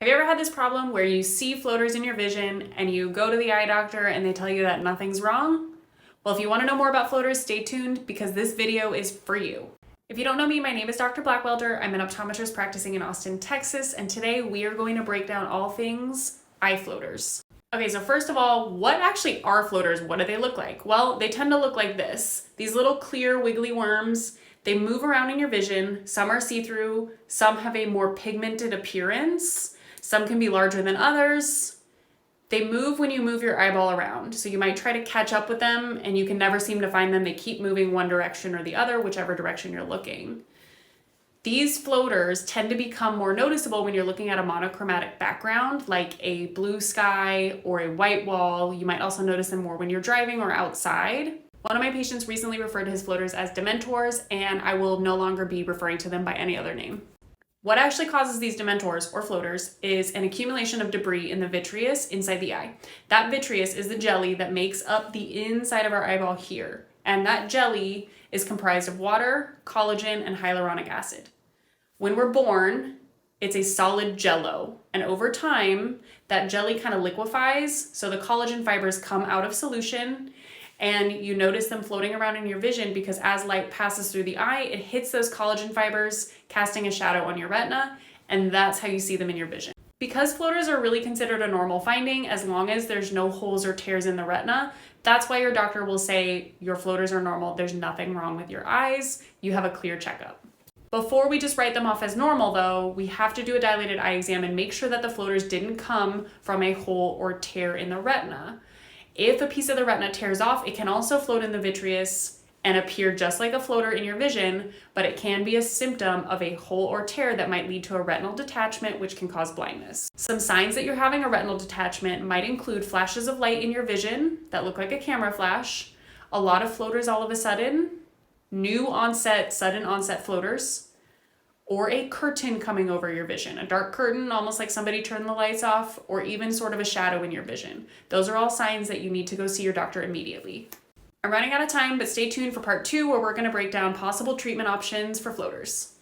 Have you ever had this problem where you see floaters in your vision and you go to the eye doctor and they tell you that nothing's wrong? Well, if you want to know more about floaters, stay tuned because this video is for you. If you don't know me, my name is Dr. Blackwelder. I'm an optometrist practicing in Austin, Texas, and today we are going to break down all things eye floaters. Okay, so first of all, what actually are floaters? What do they look like? Well, they tend to look like this. These little clear wiggly worms. They move around in your vision. Some are see-through. Some have a more pigmented appearance. Some can be larger than others. They move when you move your eyeball around. So you might try to catch up with them and you can never seem to find them. They keep moving one direction or the other, whichever direction you're looking. These floaters tend to become more noticeable when you're looking at a monochromatic background, like a blue sky or a white wall. You might also notice them more when you're driving or outside. One of my patients recently referred to his floaters as dementors, and I will no longer be referring to them by any other name. What actually causes these dementors or floaters is an accumulation of debris in the vitreous inside the eye. That vitreous is the jelly that makes up the inside of our eyeball here. And that jelly is comprised of water, collagen, and hyaluronic acid. When we're born, it's a solid jello. And over time, that jelly kind of liquefies, so the collagen fibers come out of solution, and you notice them floating around in your vision because as light passes through the eye, it hits those collagen fibers, casting a shadow on your retina, and that's how you see them in your vision. Because floaters are really considered a normal finding as long as there's no holes or tears in the retina, that's why your doctor will say your floaters are normal, there's nothing wrong with your eyes, you have a clear checkup. Before we just write them off as normal though, we have to do a dilated eye exam and make sure that the floaters didn't come from a hole or tear in the retina. If a piece of the retina tears off, it can also float in the vitreous and appear just like a floater in your vision, but it can be a symptom of a hole or tear that might lead to a retinal detachment, which can cause blindness. Some signs that you're having a retinal detachment might include flashes of light in your vision that look like a camera flash, a lot of floaters all of a sudden, sudden onset floaters, or a curtain coming over your vision, a dark curtain, almost like somebody turned the lights off, or even sort of a shadow in your vision. Those are all signs that you need to go see your doctor immediately. I'm running out of time, but stay tuned for part 2 where we're going to break down possible treatment options for floaters.